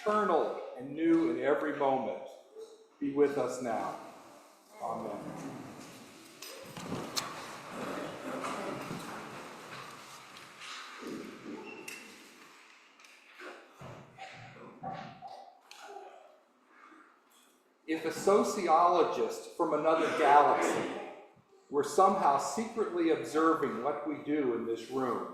eternal and new in every moment, be with us now. Amen. If a sociologist from another galaxy were somehow secretly observing what we do in this room,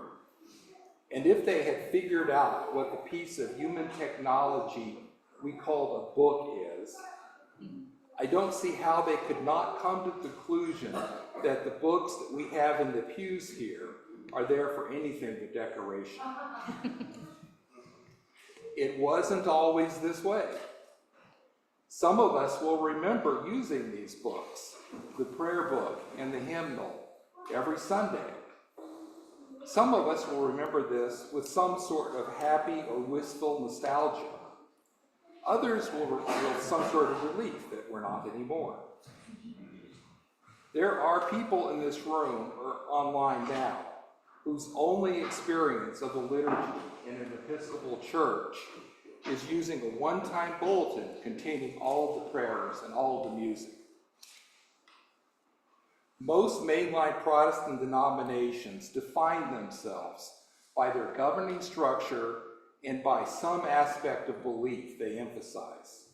and if they had figured out what the piece of human technology we call a book is, I don't see how they could not come to the conclusion that the books that we have in the pews here are there for anything but decoration. It wasn't always this way. Some of us will remember using these books, the prayer book and the hymnal, every Sunday. Some of us will remember this with some sort of happy or wistful nostalgia. Others will feel some sort of relief that we're not anymore. There are people in this room or online now whose only experience of the liturgy in an Episcopal church is using a one-time bulletin containing all of the prayers and all of the music. Most mainline Protestant denominations define themselves by their governing structure and by some aspect of belief they emphasize.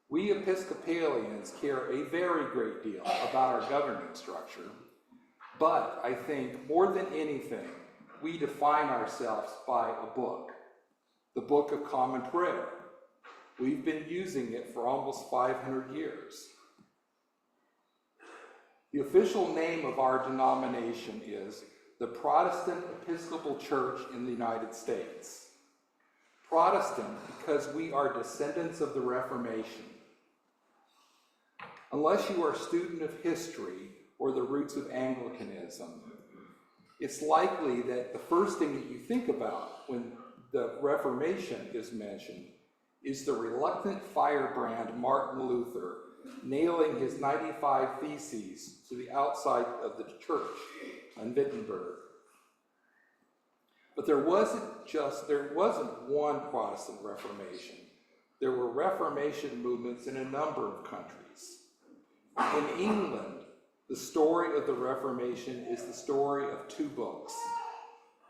We Episcopalians care a very great deal about our governing structure, but I think more than anything, we define ourselves by a book, the Book of Common Prayer. We've been using it for almost 500 years. The official name of our denomination is the Protestant Episcopal Church in the United States. Protestant because we are descendants of the Reformation. Unless you are a student of history or the roots of Anglicanism, it's likely that the first thing that you think about when the Reformation is mentioned is the reluctant firebrand Martin Luther nailing his 95 Theses to the outside of the church in Wittenberg. But there wasn't one Protestant Reformation. There were Reformation movements in a number of countries. In England, the story of the Reformation is the story of two books: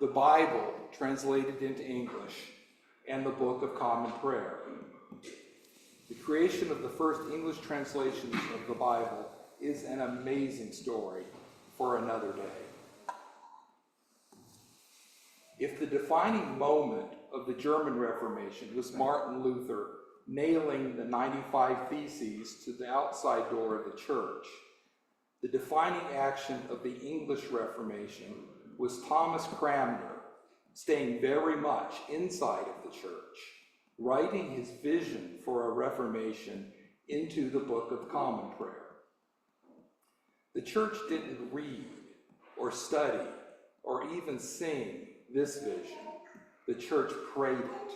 the Bible, translated into English, and the Book of Common Prayer. The creation of the first English translations of the Bible is an amazing story for another day. If the defining moment of the German Reformation was Martin Luther nailing the 95 Theses to the outside door of the church, the defining action of the English Reformation was Thomas Cranmer staying very much inside of the church, writing his vision for a Reformation into the Book of Common Prayer. The church didn't read or study or even sing this vision. The church prayed it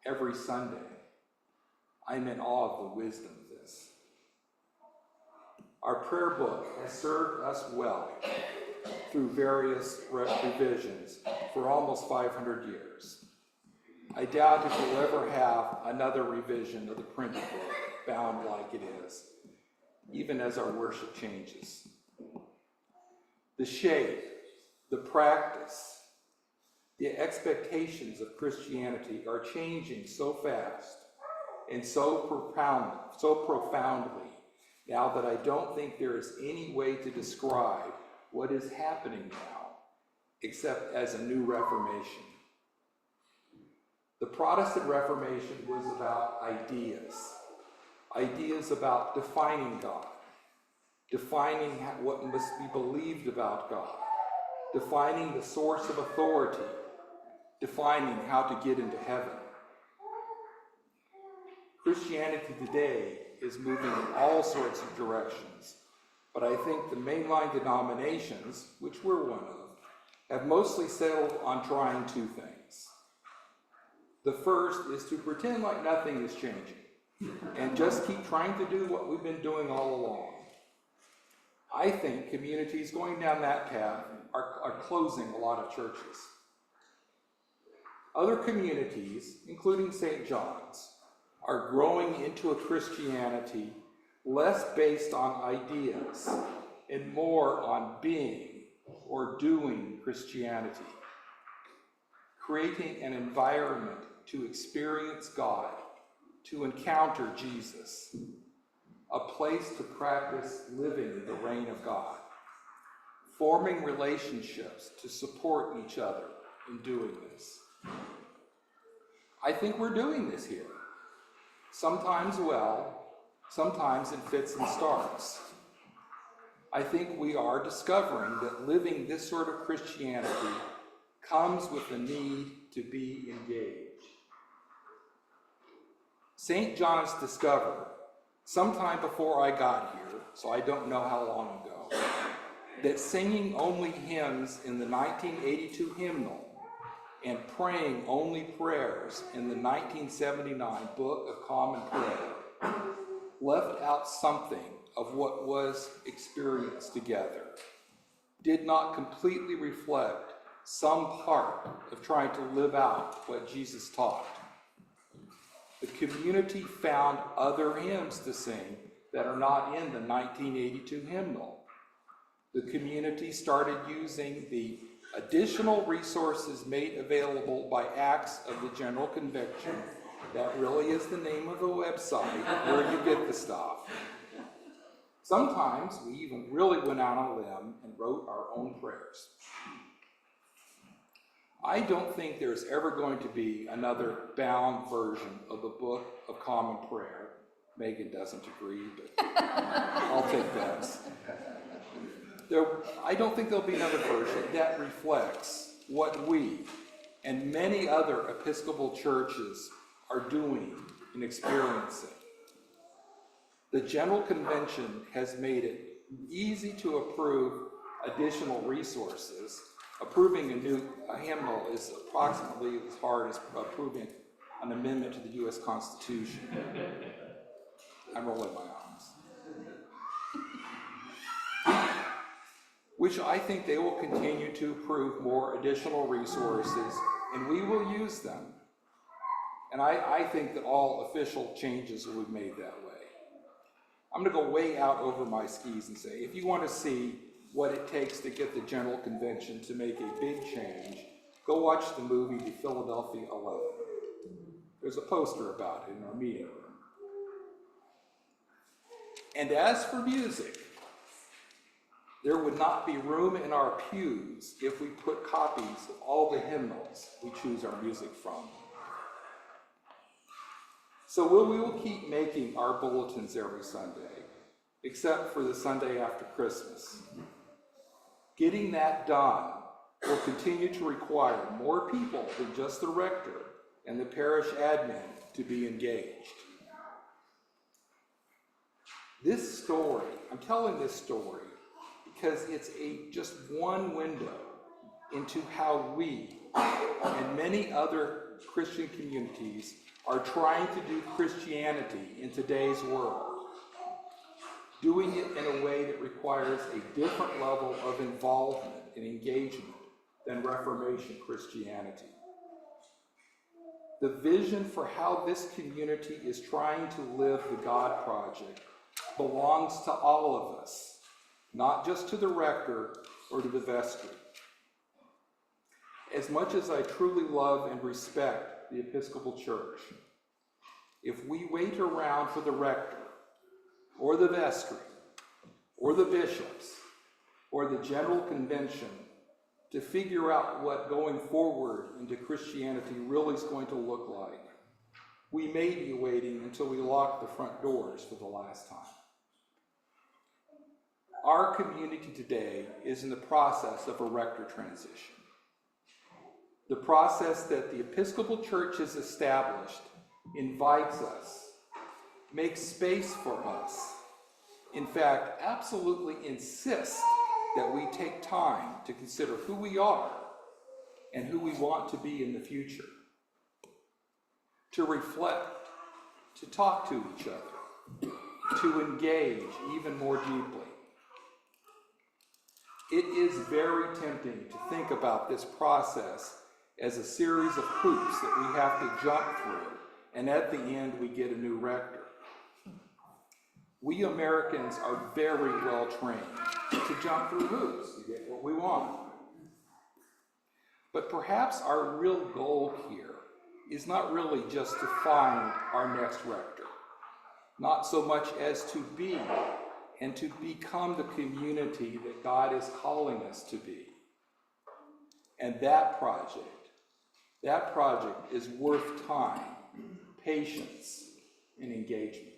every Sunday. I'm in awe of the wisdom of this. Our prayer book has served us well through various revisions for almost 500 years. I doubt if we'll ever have another revision of the printed book, bound like it is, even as our worship changes. The shape, the practice, the expectations of Christianity are changing so fast and so profoundly now that I don't think there is any way to describe what is happening now except as a new Reformation. The Protestant Reformation was about ideas about defining God, defining what must be believed about God, defining the source of authority, defining how to get into heaven. Christianity today is moving in all sorts of directions, but I think the mainline denominations, which we're one of, have mostly settled on trying two things. The first is to pretend like nothing is changing and just keep trying to do what we've been doing all along. I think communities going down that path are closing a lot of churches. Other communities, including St. John's, are growing into a Christianity less based on ideas and more on being or doing Christianity, creating an environment to experience God, to encounter Jesus, a place to practice living the reign of God, forming relationships to support each other in doing this. I think we're doing this here. Sometimes well, sometimes in fits and starts. I think we are discovering that living this sort of Christianity comes with the need to be engaged. St. John's discovered, sometime before I got here, so I don't know how long ago, that singing only hymns in the 1982 hymnal and praying only prayers in the 1979 Book of Common Prayer left out something of what was experienced together, did not completely reflect some part of trying to live out what Jesus taught. The community found other hymns to sing that are not in the 1982 hymnal. The community started using the additional resources made available by Acts of the General Convention. That really is the name of the website where you get the stuff. Sometimes we even really went out on a limb and wrote our own prayers. I don't think there's ever going to be another bound version of the Book of Common Prayer. Megan doesn't agree, but I'll take that. I don't think there'll be another version that reflects what we and many other Episcopal churches are doing and experiencing. The General Convention has made it easy to approve additional resources. Approving a hymnal is approximately as hard as approving an amendment to the U.S. Constitution. I'm rolling my eyes. Which I think they will continue to approve more additional resources, and we will use them. And I think that all official changes will be made that way. I'm going to go way out over my skis and say, if you want to see what it takes to get the General Convention to make a big change, go watch the movie The Philadelphia 11. There's a poster about it in our meeting room. And as for music, there would not be room in our pews if we put copies of all the hymnals we choose our music from. So we will keep making our bulletins every Sunday, except for the Sunday after Christmas. Getting that done will continue to require more people than just the rector and the parish admin to be engaged. This story, I'm telling this story because it's just one window into how we and many other Christian communities are trying to do Christianity in today's world, doing it in a way that requires a different level of involvement and engagement than Reformation Christianity. The vision for how this community is trying to live the God Project belongs to all of us, not just to the rector or to the vestry. As much as I truly love and respect the Episcopal Church, if we wait around for the rector or the vestry or the bishops or the General Convention to figure out what going forward into Christianity really is going to look like, we may be waiting until we lock the front doors for the last time. Our community today is in the process of a rector transition. The process that the Episcopal Church has established invites us, makes space for us, in fact, absolutely insists that we take time to consider who we are and who we want to be in the future, to reflect, to talk to each other, to engage even more deeply. It is very tempting to think about this process as a series of hoops that we have to jump through, and at the end we get a new rector. We Americans are very well trained to jump through hoops to get what we want. But perhaps our real goal here is not really just to find our next rector, not so much as to be and to become the community that God is calling us to be. And that project is worth time, patience, and engagement.